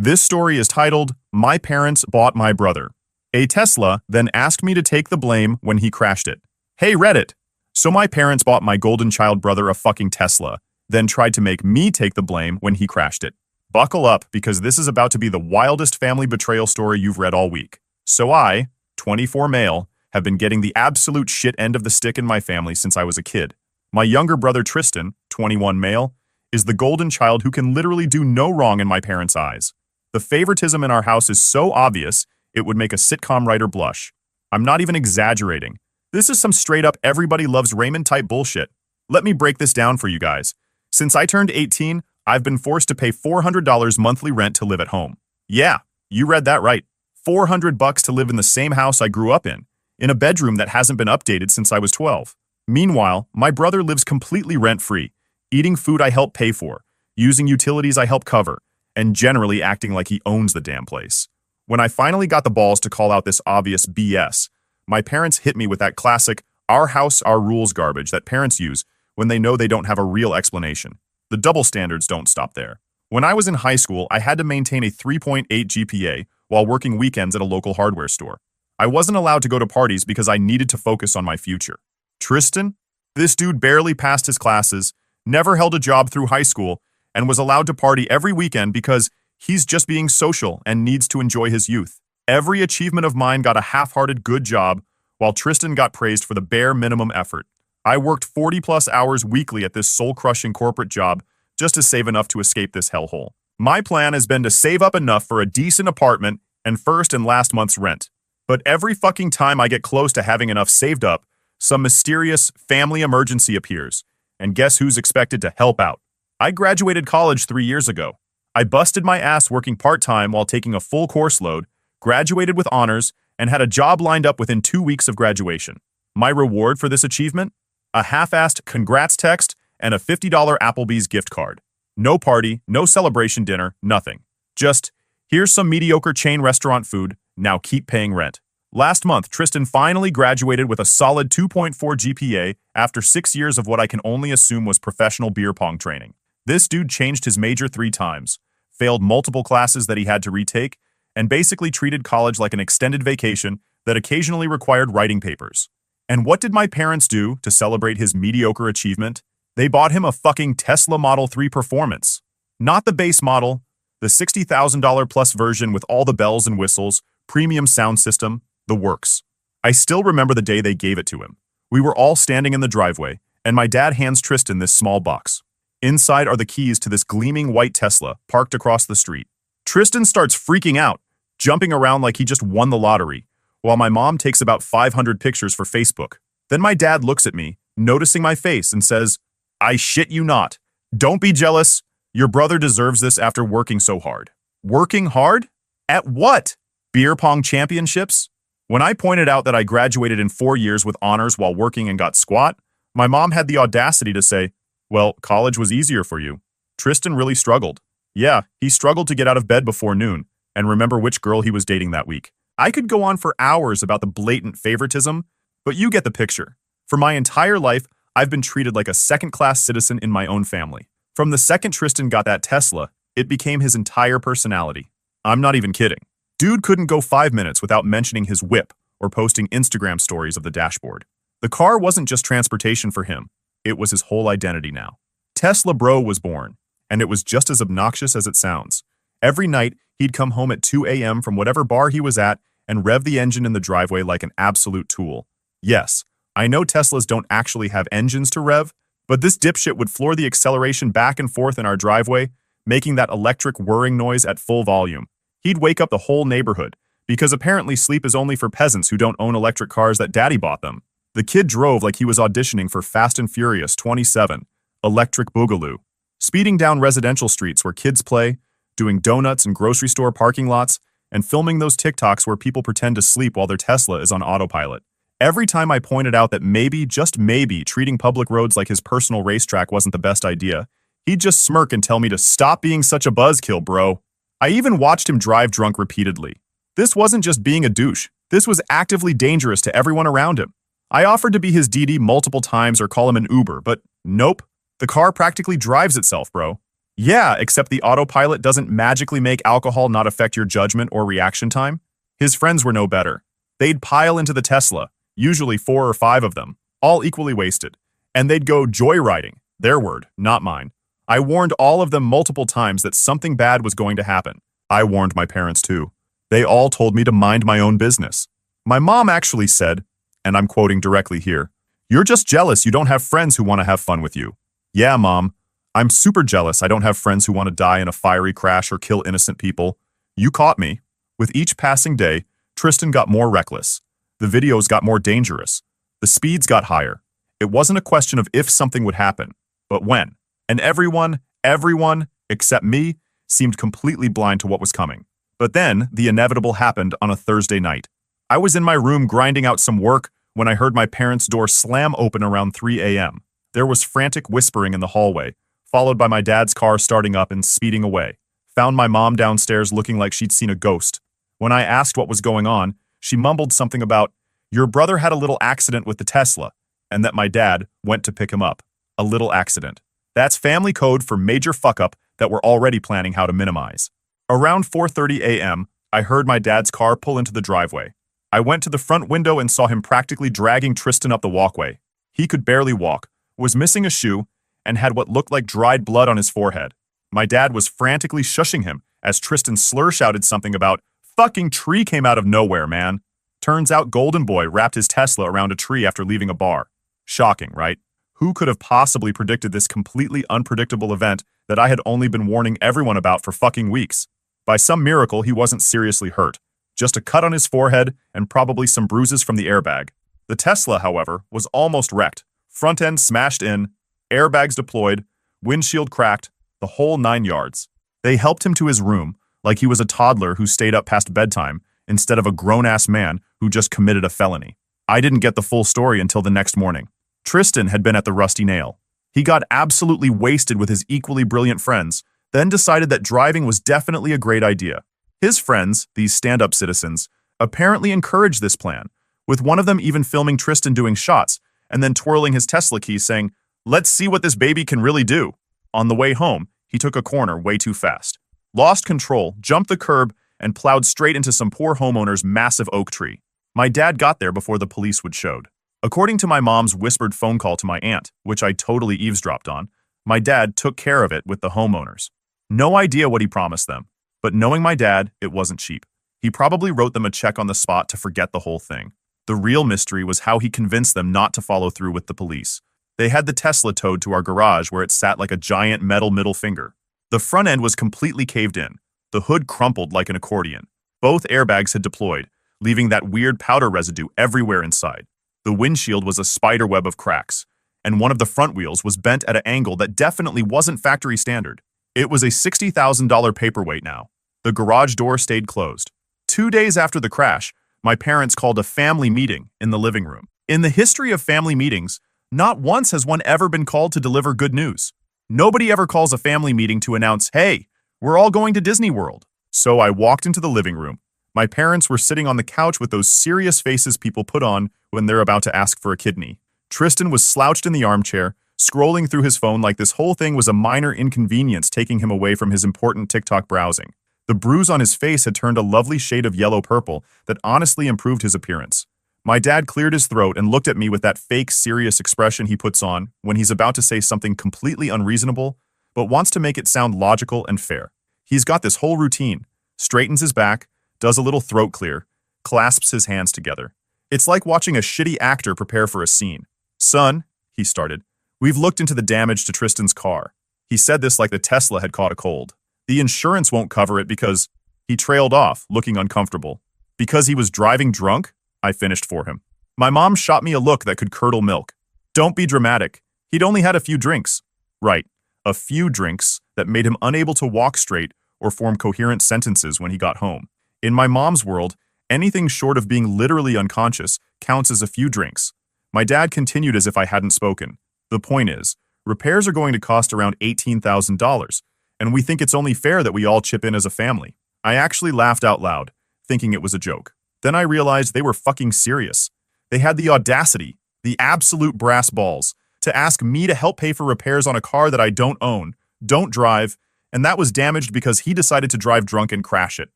This story is titled, My Parents Bought My Brother. A Tesla then asked me to take the blame when he crashed it. Hey Reddit! So my parents bought my golden child brother a fucking Tesla, then tried to make me take the blame when he crashed it. Buckle up, because this is about to be the wildest family betrayal story you've read all week. So I, 24 male, have been getting the absolute shit end of the stick in my family since I was a kid. My younger brother Tristan, 21 male, is the golden child who can literally do no wrong in my parents' eyes. The favoritism in our house is so obvious, it would make a sitcom writer blush. I'm not even exaggerating. This is some straight up everybody loves Raymond type bullshit. Let me break this down for you guys. Since I turned 18, I've been forced to pay $400 monthly rent to live at home. Yeah, you read that right. $400 to live in the same house I grew up in a bedroom that hasn't been updated since I was 12. Meanwhile, my brother lives completely rent-free, eating food I help pay for, using utilities I help cover, and generally acting like he owns the damn place. When I finally got the balls to call out this obvious BS, my parents hit me with that classic, our house, our rules garbage that parents use when they know they don't have a real explanation. The double standards don't stop there. When I was in high school, I had to maintain a 3.8 GPA while working weekends at a local hardware store. I wasn't allowed to go to parties because I needed to focus on my future. Tristan? This dude barely passed his classes, never held a job through high school, and was allowed to party every weekend because he's just being social and needs to enjoy his youth. Every achievement of mine got a half-hearted good job, while Tristan got praised for the bare minimum effort. I worked 40-plus hours weekly at this soul-crushing corporate job just to save enough to escape this hellhole. My plan has been to save up enough for a decent apartment and first and last month's rent. But every fucking time I get close to having enough saved up, some mysterious family emergency appears. And guess who's expected to help out? I graduated college 3 years ago. I busted my ass working part-time while taking a full course load, graduated with honors, and had a job lined up within 2 weeks of graduation. My reward for this achievement? A half-assed congrats text and a $50 Applebee's gift card. No party, no celebration dinner, nothing. Just, here's some mediocre chain restaurant food, now keep paying rent. Last month, Tristan finally graduated with a solid 2.4 GPA after 6 years of what I can only assume was professional beer pong training. This dude changed his major 3 times, failed multiple classes that he had to retake, and basically treated college like an extended vacation that occasionally required writing papers. And what did my parents do to celebrate his mediocre achievement? They bought him a fucking Tesla Model 3 Performance. Not the base model, the $60,000 plus version with all the bells and whistles, premium sound system, the works. I still remember the day they gave it to him. We were all standing in the driveway, and my dad hands Tristan this small box. Inside are the keys to this gleaming white Tesla parked across the street. Tristan starts freaking out, jumping around like he just won the lottery, while my mom takes about 500 pictures for Facebook. Then my dad looks at me, noticing my face, and says, I shit you not. Don't be jealous. Your brother deserves this after working so hard. Working hard? At what? Beer pong championships? When I pointed out that I graduated in 4 years with honors while working and got squat, my mom had the audacity to say, well, college was easier for you. Tristan really struggled. Yeah, he struggled to get out of bed before noon and remember which girl he was dating that week. I could go on for hours about the blatant favoritism, but you get the picture. For my entire life, I've been treated like a second-class citizen in my own family. From the second Tristan got that Tesla, it became his entire personality. I'm not even kidding. Dude couldn't go 5 minutes without mentioning his whip or posting Instagram stories of the dashboard. The car wasn't just transportation for him. It was his whole identity now. Tesla Bro was born, and it was just as obnoxious as it sounds. Every night, he'd come home at 2 a.m. from whatever bar he was at and rev the engine in the driveway like an absolute tool. Yes, I know Teslas don't actually have engines to rev, but this dipshit would floor the acceleration back and forth in our driveway, making that electric whirring noise at full volume. He'd wake up the whole neighborhood, because apparently sleep is only for peasants who don't own electric cars that daddy bought them. The kid drove like he was auditioning for Fast and Furious 27, Electric Boogaloo, speeding down residential streets where kids play, doing donuts in grocery store parking lots, and filming those TikToks where people pretend to sleep while their Tesla is on autopilot. Every time I pointed out that maybe, just maybe, treating public roads like his personal racetrack wasn't the best idea, he'd just smirk and tell me to stop being such a buzzkill, bro. I even watched him drive drunk repeatedly. This wasn't just being a douche. This was actively dangerous to everyone around him. I offered to be his DD multiple times or call him an Uber, but nope. The car practically drives itself, bro. Yeah, except the autopilot doesn't magically make alcohol not affect your judgment or reaction time. His friends were no better. They'd pile into the Tesla, usually 4 or 5 of them, all equally wasted. And they'd go joyriding, their word, not mine. I warned all of them multiple times that something bad was going to happen. I warned my parents too. They all told me to mind my own business. My mom actually said, and I'm quoting directly here, "You're just jealous you don't have friends who want to have fun with you." Yeah, Mom. I'm super jealous I don't have friends who want to die in a fiery crash or kill innocent people. You caught me. With each passing day, Tristan got more reckless. The videos got more dangerous. The speeds got higher. It wasn't a question of if something would happen, but when. And everyone, except me, seemed completely blind to what was coming. But then, the inevitable happened on a Thursday night. I was in my room grinding out some work when I heard my parents' door slam open around 3 a.m. There was frantic whispering in the hallway, followed by my dad's car starting up and speeding away. Found my mom downstairs looking like she'd seen a ghost. When I asked what was going on, she mumbled something about, "Your brother had a little accident with the Tesla," and that my dad went to pick him up. A little accident. That's family code for major fuck-up that we're already planning how to minimize. Around 4:30 a.m., I heard my dad's car pull into the driveway. I went to the front window and saw him practically dragging Tristan up the walkway. He could barely walk, was missing a shoe, and had what looked like dried blood on his forehead. My dad was frantically shushing him as Tristan slur-shouted something about, "Fucking tree came out of nowhere, man." Turns out Golden Boy wrapped his Tesla around a tree after leaving a bar. Shocking, right? Who could have possibly predicted this completely unpredictable event that I had only been warning everyone about for fucking weeks? By some miracle, he wasn't seriously hurt. Just a cut on his forehead and probably some bruises from the airbag. The Tesla, however, was almost wrecked. Front end smashed in, airbags deployed, windshield cracked, the whole 9 yards. They helped him to his room, like he was a toddler who stayed up past bedtime instead of a grown-ass man who just committed a felony. I didn't get the full story until the next morning. Tristan had been at the Rusty Nail. He got absolutely wasted with his equally brilliant friends, then decided that driving was definitely a great idea. His friends, these stand-up citizens, apparently encouraged this plan, with one of them even filming Tristan doing shots and then twirling his Tesla keys saying, "Let's see what this baby can really do." On the way home, he took a corner way too fast, lost control, jumped the curb, and plowed straight into some poor homeowner's massive oak tree. My dad got there before the police would showed. According to my mom's whispered phone call to my aunt, which I totally eavesdropped on, my dad took care of it with the homeowners. No idea what he promised them, but knowing my dad, it wasn't cheap. He probably wrote them a check on the spot to forget the whole thing. The real mystery was how he convinced them not to follow through with the police. They had the Tesla towed to our garage where it sat like a giant metal middle finger. The front end was completely caved in. The hood crumpled like an accordion. Both airbags had deployed, leaving that weird powder residue everywhere inside. The windshield was a spider web of cracks, and one of the front wheels was bent at an angle that definitely wasn't factory standard. It was a $60,000 paperweight now. The garage door stayed closed. 2 days after the crash, my parents called a family meeting in the living room. In the history of family meetings, not once has one ever been called to deliver good news. Nobody ever calls a family meeting to announce, "Hey, we're all going to Disney World." So I walked into the living room. My parents were sitting on the couch with those serious faces people put on when they're about to ask for a kidney. Tristan was slouched in the armchair, scrolling through his phone like this whole thing was a minor inconvenience taking him away from his important TikTok browsing. The bruise on his face had turned a lovely shade of yellow-purple that honestly improved his appearance. My dad cleared his throat and looked at me with that fake serious expression he puts on when he's about to say something completely unreasonable, but wants to make it sound logical and fair. He's got this whole routine, straightens his back, does a little throat clear, clasps his hands together. It's like watching a shitty actor prepare for a scene. "Son," he started, "we've looked into the damage to Tristan's car." He said this like the Tesla had caught a cold. "The insurance won't cover it because—" He trailed off, looking uncomfortable. "Because he was driving drunk?" I finished for him. My mom shot me a look that could curdle milk. "Don't be dramatic. He'd only had a few drinks." Right, a few drinks that made him unable to walk straight or form coherent sentences when he got home. In my mom's world, anything short of being literally unconscious counts as a few drinks. My dad continued as if I hadn't spoken. "The point is, repairs are going to cost around $18,000, and we think it's only fair that we all chip in as a family." I actually laughed out loud, thinking it was a joke. Then I realized they were fucking serious. They had the audacity, the absolute brass balls, to ask me to help pay for repairs on a car that I don't own, don't drive, and that was damaged because he decided to drive drunk and crash it.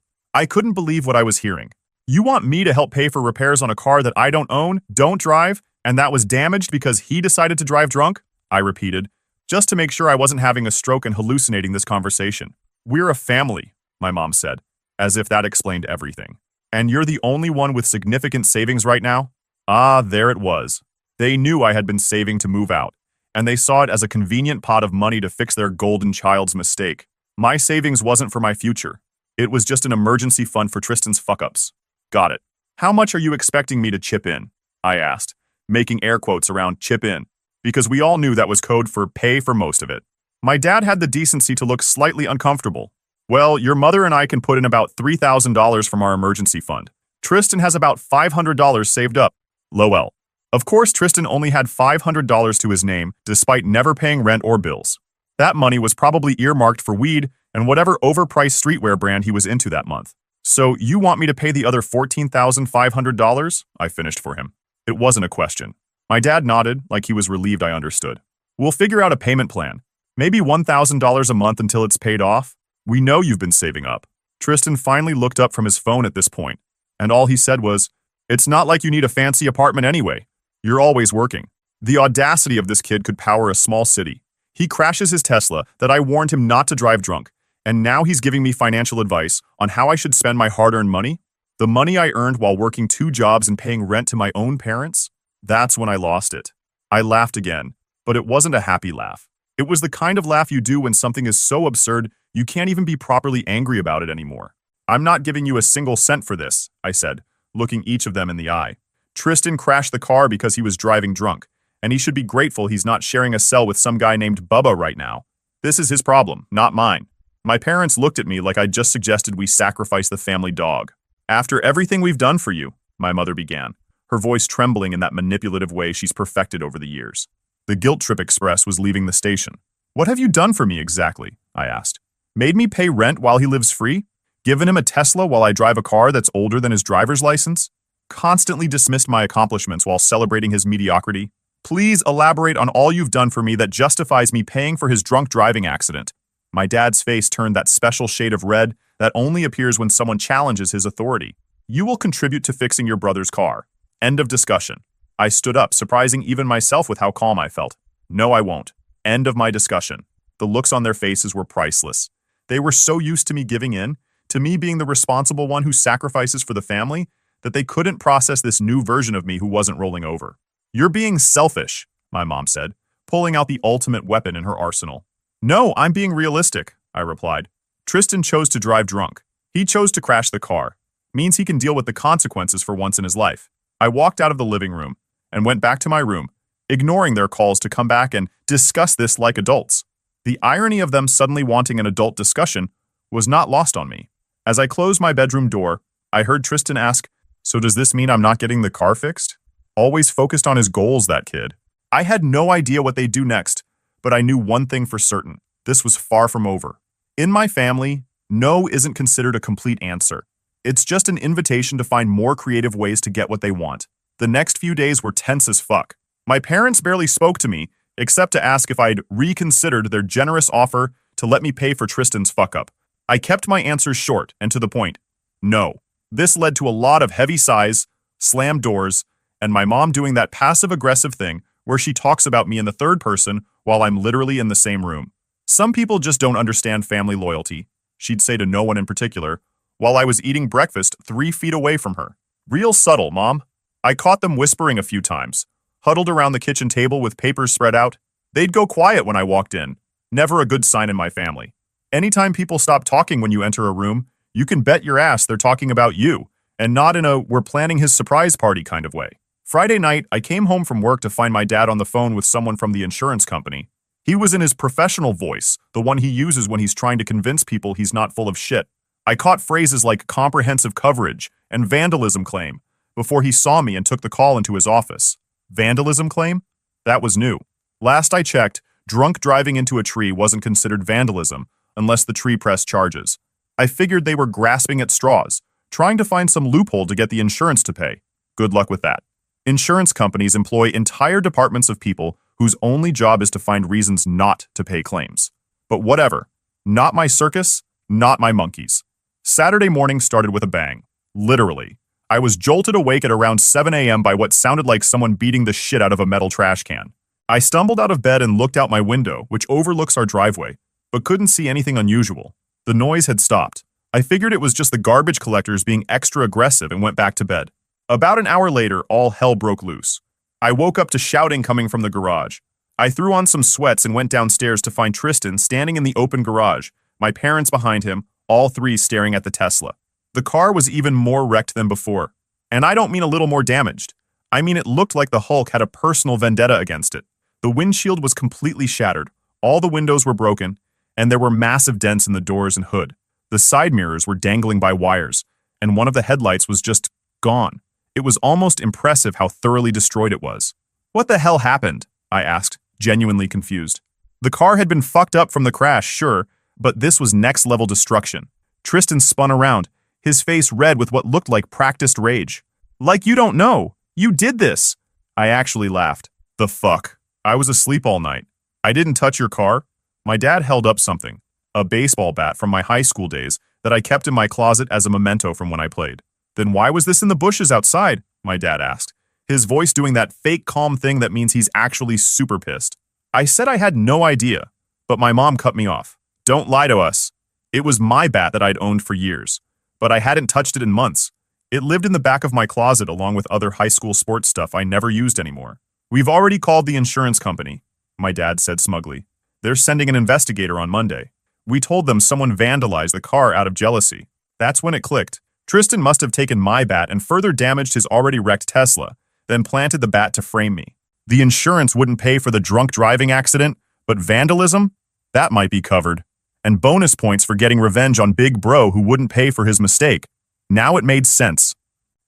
I couldn't believe what I was hearing. You want me to help pay for repairs on a car that I don't own, don't drive, and that was damaged because he decided to drive drunk? I repeated, just to make sure I wasn't having a stroke and hallucinating this conversation. We're a family, my mom said, as if that explained everything. And you're the only one with significant savings right now? Ah, there it was. They knew I had been saving to move out, and they saw it as a convenient pot of money to fix their golden child's mistake. My savings wasn't for my future. It was just an emergency fund for Tristan's fuck-ups. Got it. How much are you expecting me to chip in? I asked, making air quotes around chip in, because we all knew that was code for pay for most of it. My dad had the decency to look slightly uncomfortable. Well, your mother and I can put in about $3,000 from our emergency fund. Tristan has about $500 saved up. Lol. Of course, Tristan only had $500 to his name, despite never paying rent or bills. That money was probably earmarked for weed and whatever overpriced streetwear brand he was into that month. So you want me to pay the other $14,500? I finished for him. It wasn't a question. My dad nodded, like he was relieved I understood. We'll figure out a payment plan. Maybe $1,000 a month until it's paid off. We know you've been saving up. Tristan finally looked up from his phone at this point, and all he said was, "It's not like you need a fancy apartment anyway. You're always working." The audacity of this kid could power a small city. He crashes his Tesla that I warned him not to drive drunk, and now he's giving me financial advice on how I should spend my hard-earned money? The money I earned while working 2 jobs and paying rent to my own parents? That's when I lost it. I laughed again, but it wasn't a happy laugh. It was the kind of laugh you do when something is so absurd you can't even be properly angry about it anymore. "I'm not giving you a single cent for this," I said, looking each of them in the eye. Tristan crashed the car because he was driving drunk, and he should be grateful he's not sharing a cell with some guy named Bubba right now. This is his problem, not mine. My parents looked at me like I'd just suggested we sacrifice the family dog. "After everything we've done for you," my mother began, her voice trembling in that manipulative way she's perfected over the years. The Guilt Trip Express was leaving the station. "What have you done for me exactly?" I asked. "Made me pay rent while he lives free? Given him a Tesla while I drive a car that's older than his driver's license? Constantly dismissed my accomplishments while celebrating his mediocrity? Please elaborate on all you've done for me that justifies me paying for his drunk driving accident." My dad's face turned that special shade of red that only appears when someone challenges his authority. "You will contribute to fixing your brother's car. End of discussion." I stood up, surprising even myself with how calm I felt. "No, I won't. End of my discussion." The looks on their faces were priceless. They were so used to me giving in, to me being the responsible one who sacrifices for the family, that they couldn't process this new version of me who wasn't rolling over. "You're being selfish," my mom said, pulling out the ultimate weapon in her arsenal. "No, I'm being realistic," I replied. Tristan chose to drive drunk. He chose to crash the car. Means he can deal with the consequences for once in his life. I walked out of the living room and went back to my room, ignoring their calls to come back and discuss this like adults. The irony of them suddenly wanting an adult discussion was not lost on me. As I closed my bedroom door, I heard Tristan ask, "So does this mean I'm not getting the car fixed?" Always focused on his goals, that kid. I had no idea what they'd do next, but I knew one thing for certain. This was far from over. In my family, no isn't considered a complete answer. It's just an invitation to find more creative ways to get what they want. The next few days were tense as fuck. My parents barely spoke to me, except to ask if I'd reconsidered their generous offer to let me pay for Tristan's fuck-up. I kept my answers short and to the point. No. This led to a lot of heavy sighs, slammed doors, and my mom doing that passive-aggressive thing where she talks about me in the third person while I'm literally in the same room. "Some people just don't understand family loyalty," she'd say to no one in particular, while I was eating breakfast 3 feet away from her. "Real subtle, Mom." I caught them whispering a few times, huddled around the kitchen table with papers spread out. They'd go quiet when I walked in. Never a good sign in my family. Anytime people stop talking when you enter a room, you can bet your ass they're talking about you, and not in a "we're planning his surprise party" kind of way. Friday night, I came home from work to find my dad on the phone with someone from the insurance company. He was in his professional voice, the one he uses when he's trying to convince people he's not full of shit. I caught phrases like comprehensive coverage and vandalism claim before he saw me and took the call into his office. Vandalism claim? That was new. Last I checked, drunk driving into a tree wasn't considered vandalism unless the tree pressed charges. I figured they were grasping at straws, trying to find some loophole to get the insurance to pay. Good luck with that. Insurance companies employ entire departments of people whose only job is to find reasons not to pay claims. But whatever. Not my circus, not my monkeys. Saturday morning started with a bang. Literally. I was jolted awake at around 7 a.m. by what sounded like someone beating the shit out of a metal trash can. I stumbled out of bed and looked out my window, which overlooks our driveway, but couldn't see anything unusual. The noise had stopped. I figured it was just the garbage collectors being extra aggressive and went back to bed. About an hour later, all hell broke loose. I woke up to shouting coming from the garage. I threw on some sweats and went downstairs to find Tristan standing in the open garage, my parents behind him, all three staring at the Tesla. The car was even more wrecked than before. And I don't mean a little more damaged. I mean it looked like the Hulk had a personal vendetta against it. The windshield was completely shattered, all the windows were broken, and there were massive dents in the doors and hood. The side mirrors were dangling by wires, and one of the headlights was just gone. It was almost impressive how thoroughly destroyed it was. What the hell happened? I asked, genuinely confused. The car had been fucked up from the crash, sure, but this was next-level destruction. Tristan spun around, his face red with what looked like practiced rage. Like you don't know. You did this. I actually laughed. The fuck? I was asleep all night. I didn't touch your car. My dad held up something, a baseball bat from my high school days that I kept in my closet as a memento from when I played. Then why was this in the bushes outside? My dad asked, his voice doing that fake calm thing that means he's actually super pissed. I said I had no idea, but my mom cut me off. Don't lie to us. It was my bat that I'd owned for years, but I hadn't touched it in months. It lived in the back of my closet along with other high school sports stuff I never used anymore. We've already called the insurance company, my dad said smugly. They're sending an investigator on Monday. We told them someone vandalized the car out of jealousy. That's when it clicked. Tristan must have taken my bat and further damaged his already wrecked Tesla, then planted the bat to frame me. The insurance wouldn't pay for the drunk driving accident, but vandalism? That might be covered. And bonus points for getting revenge on Big Bro who wouldn't pay for his mistake. Now it made sense.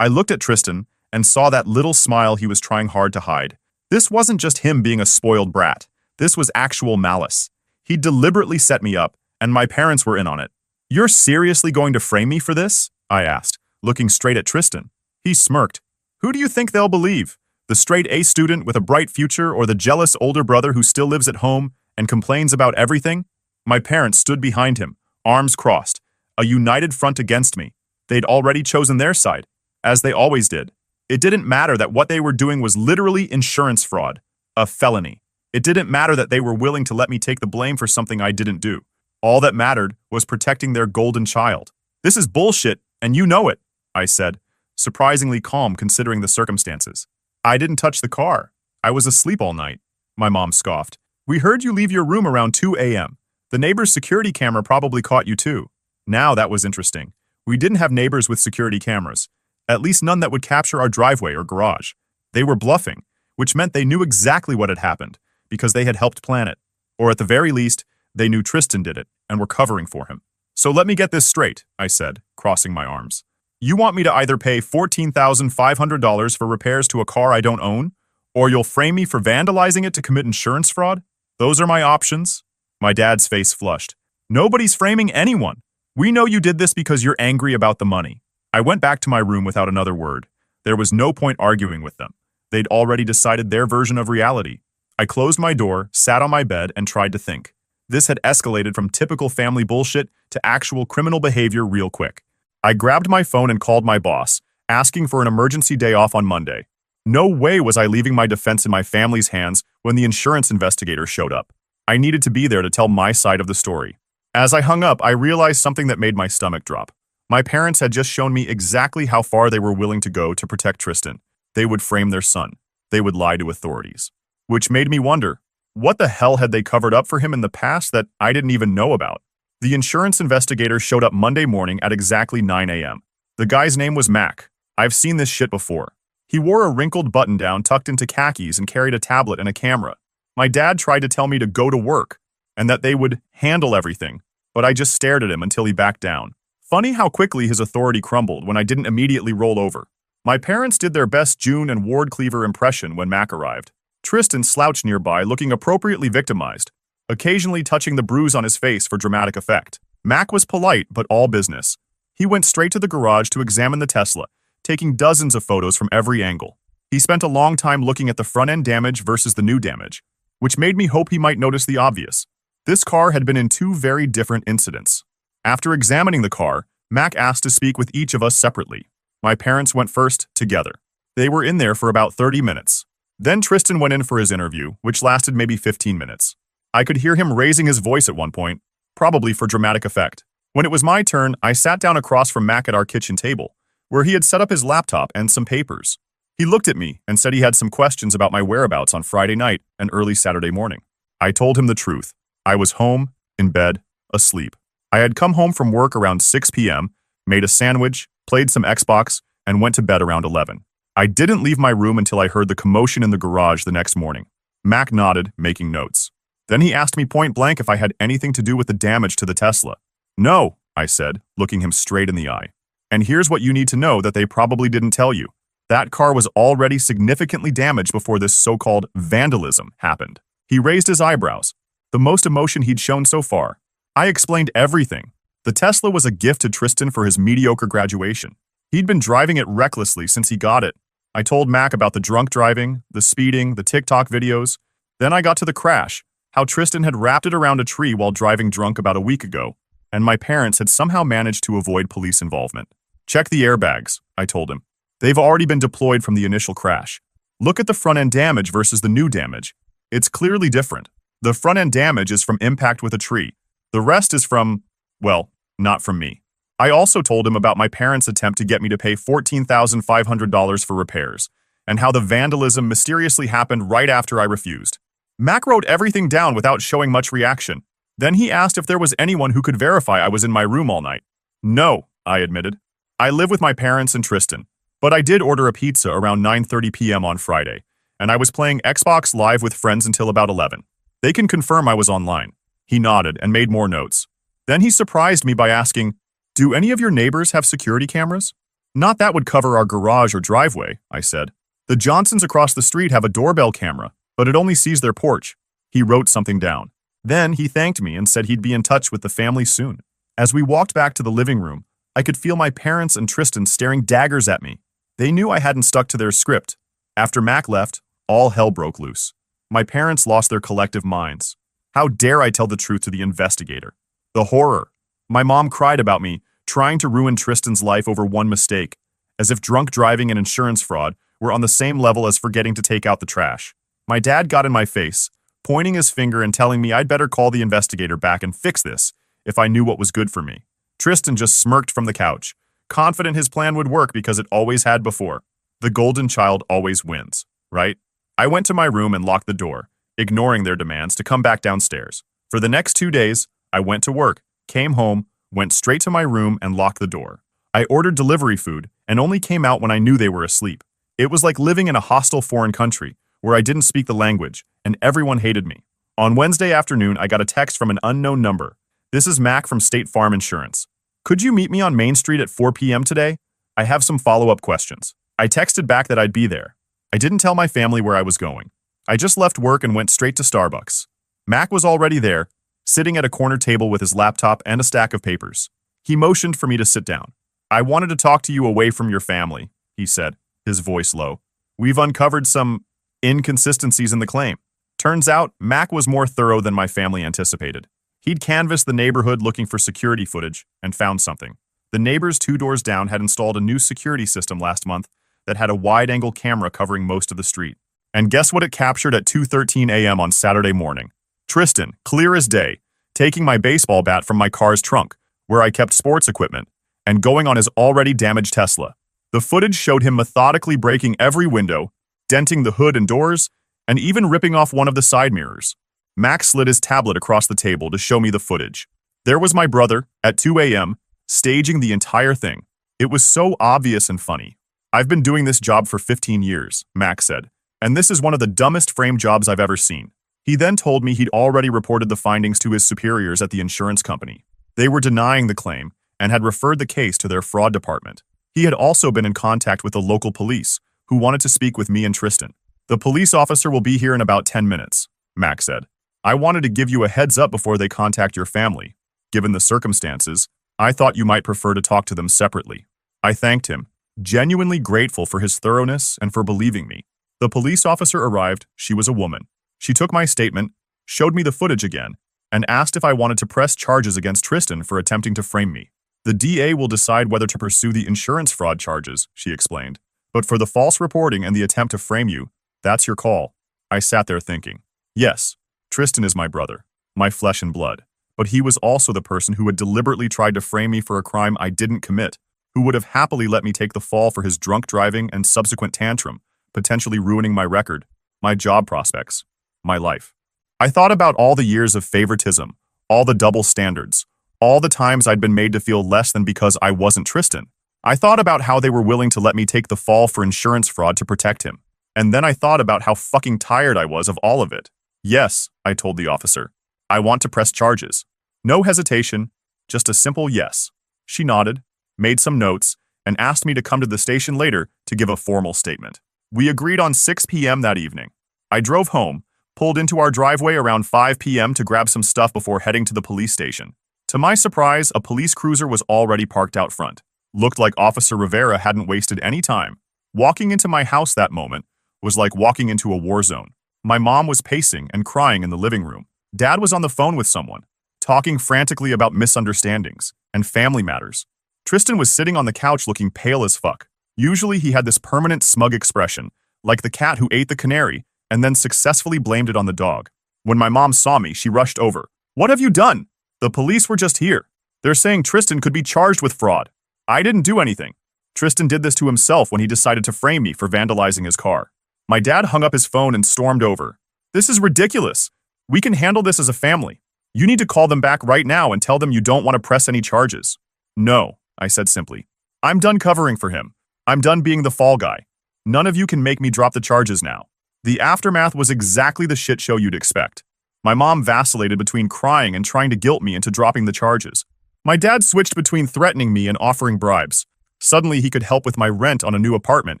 I looked at Tristan and saw that little smile he was trying hard to hide. This wasn't just him being a spoiled brat. This was actual malice. He deliberately set me up, and my parents were in on it. You're seriously going to frame me for this? I asked, looking straight at Tristan. He smirked. Who do you think they'll believe? The straight A student with a bright future or the jealous older brother who still lives at home and complains about everything? My parents stood behind him, arms crossed, a united front against me. They'd already chosen their side, as they always did. It didn't matter that what they were doing was literally insurance fraud, a felony. It didn't matter that they were willing to let me take the blame for something I didn't do. All that mattered was protecting their golden child. This is bullshit, and you know it, I said, surprisingly calm considering the circumstances. I didn't touch the car. I was asleep all night, my mom scoffed. We heard you leave your room around 2 a.m. The neighbor's security camera probably caught you too. Now that was interesting. We didn't have neighbors with security cameras, at least none that would capture our driveway or garage. They were bluffing, which meant they knew exactly what had happened, because they had helped plan it. Or at the very least, they knew Tristan did it and were covering for him. So let me get this straight, I said, crossing my arms. You want me to either pay $14,500 for repairs to a car I don't own, or you'll frame me for vandalizing it to commit insurance fraud? Those are my options. My dad's face flushed. Nobody's framing anyone. We know you did this because you're angry about the money. I went back to my room without another word. There was no point arguing with them. They'd already decided their version of reality. I closed my door, sat on my bed, and tried to think. This had escalated from typical family bullshit to actual criminal behavior real quick. I grabbed my phone and called my boss, asking for an emergency day off on Monday. No way was I leaving my defense in my family's hands when the insurance investigator showed up. I needed to be there to tell my side of the story. As I hung up, I realized something that made my stomach drop. My parents had just shown me exactly how far they were willing to go to protect Tristan. They would frame their son. They would lie to authorities. Which made me wonder, what the hell had they covered up for him in the past that I didn't even know about? The insurance investigator showed up Monday morning at exactly 9 a.m. The guy's name was Mac. I've seen this shit before. He wore a wrinkled button-down tucked into khakis and carried a tablet and a camera. My dad tried to tell me to go to work and that they would handle everything, but I just stared at him until he backed down. Funny how quickly his authority crumbled when I didn't immediately roll over. My parents did their best June and Ward Cleaver impression when Mac arrived. Tristan slouched nearby, looking appropriately victimized, occasionally touching the bruise on his face for dramatic effect. Mac was polite, but all business. He went straight to the garage to examine the Tesla, taking dozens of photos from every angle. He spent a long time looking at the front-end damage versus the new damage, which made me hope he might notice the obvious. This car had been in two very different incidents. After examining the car, Mac asked to speak with each of us separately. My parents went first, together. They were in there for about 30 minutes. Then Tristan went in for his interview, which lasted maybe 15 minutes. I could hear him raising his voice at one point, probably for dramatic effect. When it was my turn, I sat down across from Mac at our kitchen table, where he had set up his laptop and some papers. He looked at me and said he had some questions about my whereabouts on Friday night and early Saturday morning. I told him the truth. I was home, in bed, asleep. I had come home from work around 6 p.m., made a sandwich, played some Xbox, and went to bed around 11. I didn't leave my room until I heard the commotion in the garage the next morning. Mac nodded, making notes. Then he asked me point blank if I had anything to do with the damage to the Tesla. No, I said, looking him straight in the eye. And here's what you need to know that they probably didn't tell you. That car was already significantly damaged before this so-called vandalism happened. He raised his eyebrows, the most emotion he'd shown so far. I explained everything. The Tesla was a gift to Tristan for his mediocre graduation. He'd been driving it recklessly since he got it. I told Mac about the drunk driving, the speeding, the TikTok videos. Then I got to the crash, how Tristan had wrapped it around a tree while driving drunk about a week ago, and my parents had somehow managed to avoid police involvement. Check the airbags, I told him. They've already been deployed from the initial crash. Look at the front-end damage versus the new damage. It's clearly different. The front-end damage is from impact with a tree. The rest is from, well, not from me. I also told him about my parents' attempt to get me to pay $14,500 for repairs, and how the vandalism mysteriously happened right after I refused. Mac wrote everything down without showing much reaction. Then he asked if there was anyone who could verify I was in my room all night. No, I admitted. I live with my parents and Tristan, but I did order a pizza around 9:30 p.m. on Friday, and I was playing Xbox Live with friends until about 11. They can confirm I was online. He nodded and made more notes. Then he surprised me by asking, "Do any of your neighbors have security cameras?" "Not that would cover our garage or driveway," I said. "The Johnsons across the street have a doorbell camera, but it only sees their porch." He wrote something down. Then he thanked me and said he'd be in touch with the family soon. As we walked back to the living room, I could feel my parents and Tristan staring daggers at me. They knew I hadn't stuck to their script. After Mac left, all hell broke loose. My parents lost their collective minds. How dare I tell the truth to the investigator? The horror. My mom cried about me, trying to ruin Tristan's life over one mistake, as if drunk driving and insurance fraud were on the same level as forgetting to take out the trash. My dad got in my face, pointing his finger and telling me I'd better call the investigator back and fix this if I knew what was good for me. Tristan just smirked from the couch, confident his plan would work because it always had before. The golden child always wins, right? I went to my room and locked the door, ignoring their demands to come back downstairs. For the next 2 days, I went to work, came home, went straight to my room and locked the door. I ordered delivery food and only came out when I knew they were asleep. It was like living in a hostile foreign country where I didn't speak the language and everyone hated me. On Wednesday afternoon, I got a text from an unknown number. "This is Mac from State Farm Insurance. Could you meet me on Main Street at 4 p.m. today? I have some follow-up questions." I texted back that I'd be there. I didn't tell my family where I was going. I just left work and went straight to Starbucks. Mac was already there, sitting at a corner table with his laptop and a stack of papers. He motioned for me to sit down. "I wanted to talk to you away from your family," he said, his voice low. "We've uncovered some inconsistencies in the claim." Turns out, Mac was more thorough than my family anticipated. He'd canvassed the neighborhood looking for security footage and found something. The neighbors 2 doors down had installed a new security system last month that had a wide-angle camera covering most of the street. And guess what it captured at 2:13 a.m. on Saturday morning? Tristan, clear as day, taking my baseball bat from my car's trunk, where I kept sports equipment, and going on his already damaged Tesla. The footage showed him methodically breaking every window, denting the hood and doors, and even ripping off one of the side mirrors. Max slid his tablet across the table to show me the footage. There was my brother, at 2 a.m., staging the entire thing. It was so obvious and funny. "I've been doing this job for 15 years, Max said, "and this is one of the dumbest frame jobs I've ever seen." He then told me he'd already reported the findings to his superiors at the insurance company. They were denying the claim and had referred the case to their fraud department. He had also been in contact with the local police, who wanted to speak with me and Tristan. "The police officer will be here in about 10 minutes, Max said. "I wanted to give you a heads up before they contact your family. Given the circumstances, I thought you might prefer to talk to them separately." I thanked him, genuinely grateful for his thoroughness and for believing me. The police officer arrived. She was a woman. She took my statement, showed me the footage again, and asked if I wanted to press charges against Tristan for attempting to frame me. The DA will decide whether to pursue the insurance fraud charges, she explained. But for the false reporting and the attempt to frame you, that's your call. I sat there thinking. Yes, Tristan is my brother, my flesh and blood. But he was also the person who had deliberately tried to frame me for a crime I didn't commit, who would have happily let me take the fall for his drunk driving and subsequent tantrum, potentially ruining my record, my job prospects, my life. I thought about all the years of favoritism, all the double standards, all the times I'd been made to feel less than because I wasn't Tristan. I thought about how they were willing to let me take the fall for insurance fraud to protect him. And then I thought about how fucking tired I was of all of it. Yes, I told the officer. I want to press charges. No hesitation, just a simple yes. She nodded, made some notes, and asked me to come to the station later to give a formal statement. We agreed on 6 p.m. that evening. I drove home, pulled into our driveway around 5 p.m. to grab some stuff before heading to the police station. To my surprise, a police cruiser was already parked out front. Looked like Officer Rivera hadn't wasted any time. Walking into my house that moment was like walking into a war zone. My mom was pacing and crying in the living room. Dad was on the phone with someone, talking frantically about misunderstandings and family matters. Tristan was sitting on the couch looking pale as fuck. Usually he had this permanent smug expression, like the cat who ate the canary and then successfully blamed it on the dog. When my mom saw me, she rushed over. "What have you done? The police were just here. They're saying Tristan could be charged with fraud." I didn't do anything. Tristan did this to himself when he decided to frame me for vandalizing his car. My dad hung up his phone and stormed over. "This is ridiculous. We can handle this as a family. You need to call them back right now and tell them you don't want to press any charges." "No," I said simply. "I'm done covering for him. I'm done being the fall guy. None of you can make me drop the charges now." The aftermath was exactly the shit show you'd expect. My mom vacillated between crying and trying to guilt me into dropping the charges. My dad switched between threatening me and offering bribes. Suddenly he could help with my rent on a new apartment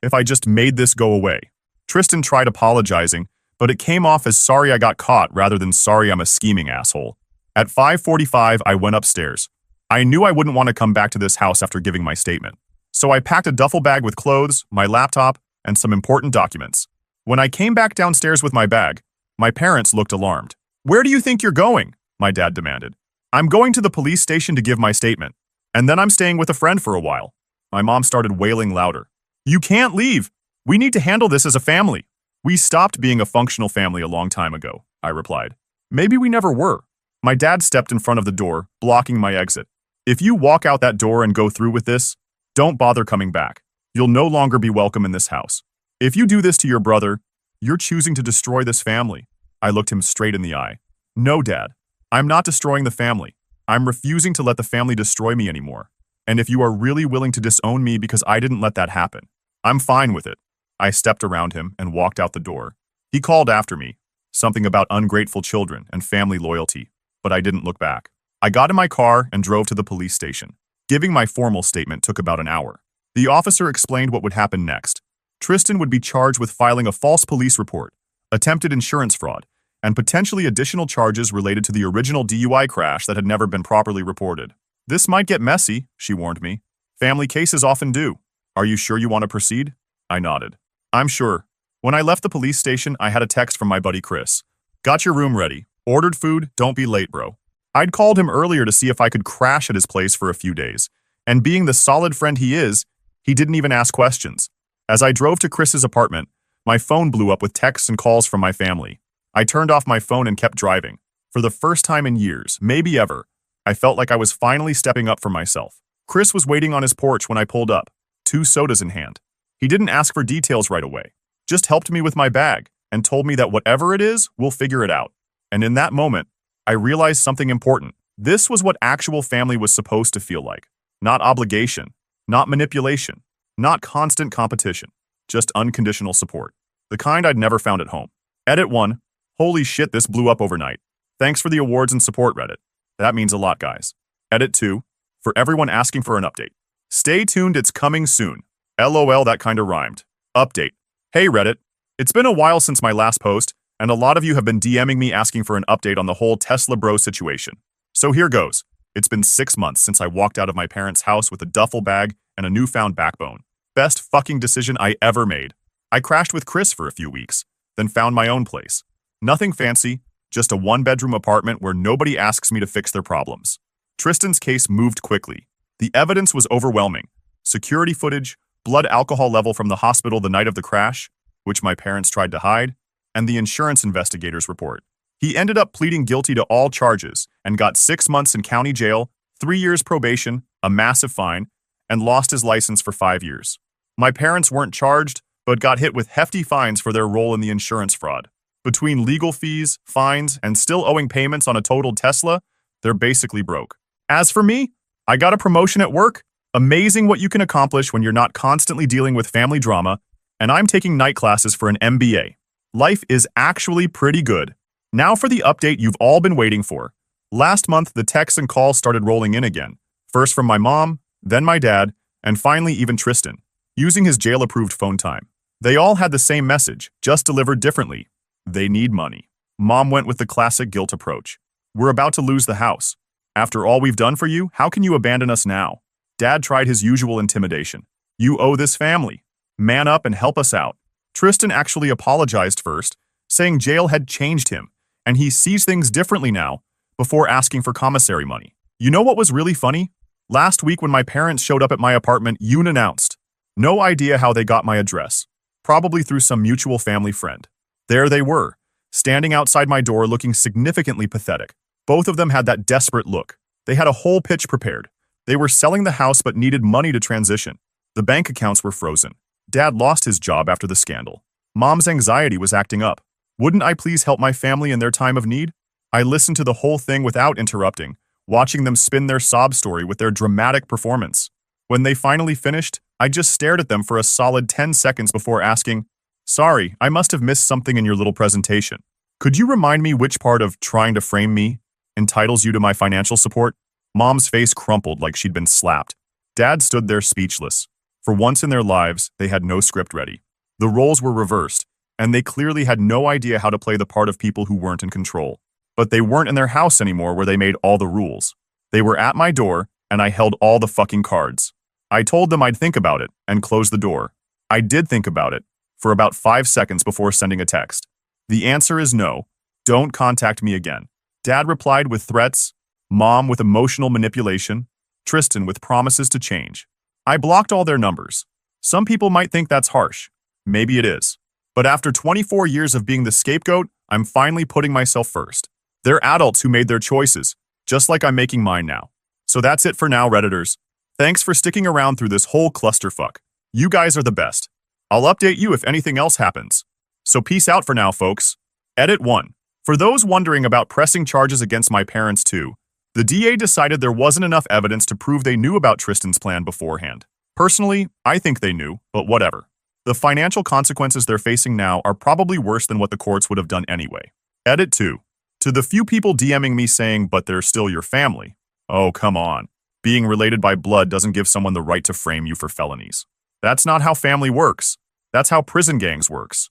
if I just made this go away. Tristan tried apologizing, but it came off as sorry I got caught rather than sorry I'm a scheming asshole. At 5:45, I went upstairs. I knew I wouldn't want to come back to this house after giving my statement. So I packed a duffel bag with clothes, my laptop, and some important documents. When I came back downstairs with my bag, my parents looked alarmed. "Where do you think you're going?" my dad demanded. "I'm going to the police station to give my statement, and then I'm staying with a friend for a while." My mom started wailing louder. "You can't leave. We need to handle this as a family." "We stopped being a functional family a long time ago," I replied. "Maybe we never were." My dad stepped in front of the door, blocking my exit. "If you walk out that door and go through with this, don't bother coming back. You'll no longer be welcome in this house. If you do this to your brother, you're choosing to destroy this family." I looked him straight in the eye. "No, Dad. I'm not destroying the family. I'm refusing to let the family destroy me anymore. And if you are really willing to disown me because I didn't let that happen, I'm fine with it." I stepped around him and walked out the door. He called after me, something about ungrateful children and family loyalty, but I didn't look back. I got in my car and drove to the police station. Giving my formal statement took about an hour. The officer explained what would happen next. Tristan would be charged with filing a false police report, attempted insurance fraud, and potentially additional charges related to the original DUI crash that had never been properly reported. "This might get messy," she warned me. "Family cases often do. Are you sure you want to proceed?" I nodded. "I'm sure." When I left the police station, I had a text from my buddy Chris. "Got your room ready. Ordered food, don't be late, bro." I'd called him earlier to see if I could crash at his place for a few days, and being the solid friend he is, he didn't even ask questions. As I drove to Chris's apartment, my phone blew up with texts and calls from my family. I turned off my phone and kept driving. For the first time in years, maybe ever, I felt like I was finally stepping up for myself. Chris was waiting on his porch when I pulled up, 2 sodas in hand. He didn't ask for details right away, just helped me with my bag and told me that whatever it is, we'll figure it out. And in that moment, I realized something important. This was what actual family was supposed to feel like. Not obligation, not manipulation, not constant competition, just unconditional support. The kind I'd never found at home. Edit 1. Holy shit, this blew up overnight. Thanks for the awards and support, Reddit. That means a lot, guys. Edit 2. For everyone asking for an update. Stay tuned, it's coming soon. LOL, that kinda rhymed. Update. Hey, Reddit. It's been a while since my last post, and a lot of you have been DMing me asking for an update on the whole Tesla bro situation. So here goes. It's been 6 months since I walked out of my parents' house with a duffel bag and a newfound backbone. Best fucking decision I ever made. I crashed with Chris for a few weeks, then found my own place. Nothing fancy, just a one-bedroom apartment where nobody asks me to fix their problems. Tristan's case moved quickly. The evidence was overwhelming. Security footage, blood alcohol level from the hospital the night of the crash, which my parents tried to hide, and the insurance investigator's report. He ended up pleading guilty to all charges and got 6 months in county jail, 3 years probation, a massive fine, and lost his license for 5 years. My parents weren't charged, but got hit with hefty fines for their role in the insurance fraud. Between legal fees, fines, and still owing payments on a totaled Tesla, they're basically broke. As for me, I got a promotion at work. Amazing what you can accomplish when you're not constantly dealing with family drama, and I'm taking night classes for an MBA. Life is actually pretty good. Now for the update you've all been waiting for. Last month, the texts and calls started rolling in again. First from my mom, then my dad, and finally even Tristan, using his jail-approved phone time. They all had the same message, just delivered differently. They need money. Mom went with the classic guilt approach. We're about to lose the house. After all we've done for you, how can you abandon us now? Dad tried his usual intimidation. You owe this family. Man up and help us out. Tristan actually apologized first, saying jail had changed him, and he sees things differently now, before asking for commissary money. You know what was really funny? Last week when my parents showed up at my apartment, Yoon announced. No idea how they got my address. Probably through some mutual family friend. There they were, standing outside my door looking significantly pathetic. Both of them had that desperate look. They had a whole pitch prepared. They were selling the house but needed money to transition. The bank accounts were frozen. Dad lost his job after the scandal. Mom's anxiety was acting up. Wouldn't I please help my family in their time of need? I listened to the whole thing without interrupting, watching them spin their sob story with their dramatic performance. When they finally finished, I just stared at them for a solid 10 seconds before asking, "Sorry, I must have missed something in your little presentation. Could you remind me which part of trying to frame me entitles you to my financial support?" Mom's face crumpled like she'd been slapped. Dad stood there speechless. For once in their lives, they had no script ready. The roles were reversed, and they clearly had no idea how to play the part of people who weren't in control. But they weren't in their house anymore where they made all the rules. They were at my door, and I held all the fucking cards. I told them I'd think about it, and closed the door. I did think about it, for about 5 seconds before sending a text. The answer is no. Don't contact me again. Dad replied with threats, Mom with emotional manipulation, Tristan with promises to change. I blocked all their numbers. Some people might think that's harsh. Maybe it is. But after 24 years of being the scapegoat, I'm finally putting myself first. They're adults who made their choices, just like I'm making mine now. So that's it for now, Redditors. Thanks for sticking around through this whole clusterfuck. You guys are the best. I'll update you if anything else happens. So peace out for now, folks. Edit 1. For those wondering about pressing charges against my parents too, the DA decided there wasn't enough evidence to prove they knew about Tristan's plan beforehand. Personally, I think they knew, but whatever. The financial consequences they're facing now are probably worse than what the courts would have done anyway. Edit 2. To the few people DMing me saying, but they're still your family. Oh, come on. Being related by blood doesn't give someone the right to frame you for felonies. That's not how family works. That's how prison gangs works.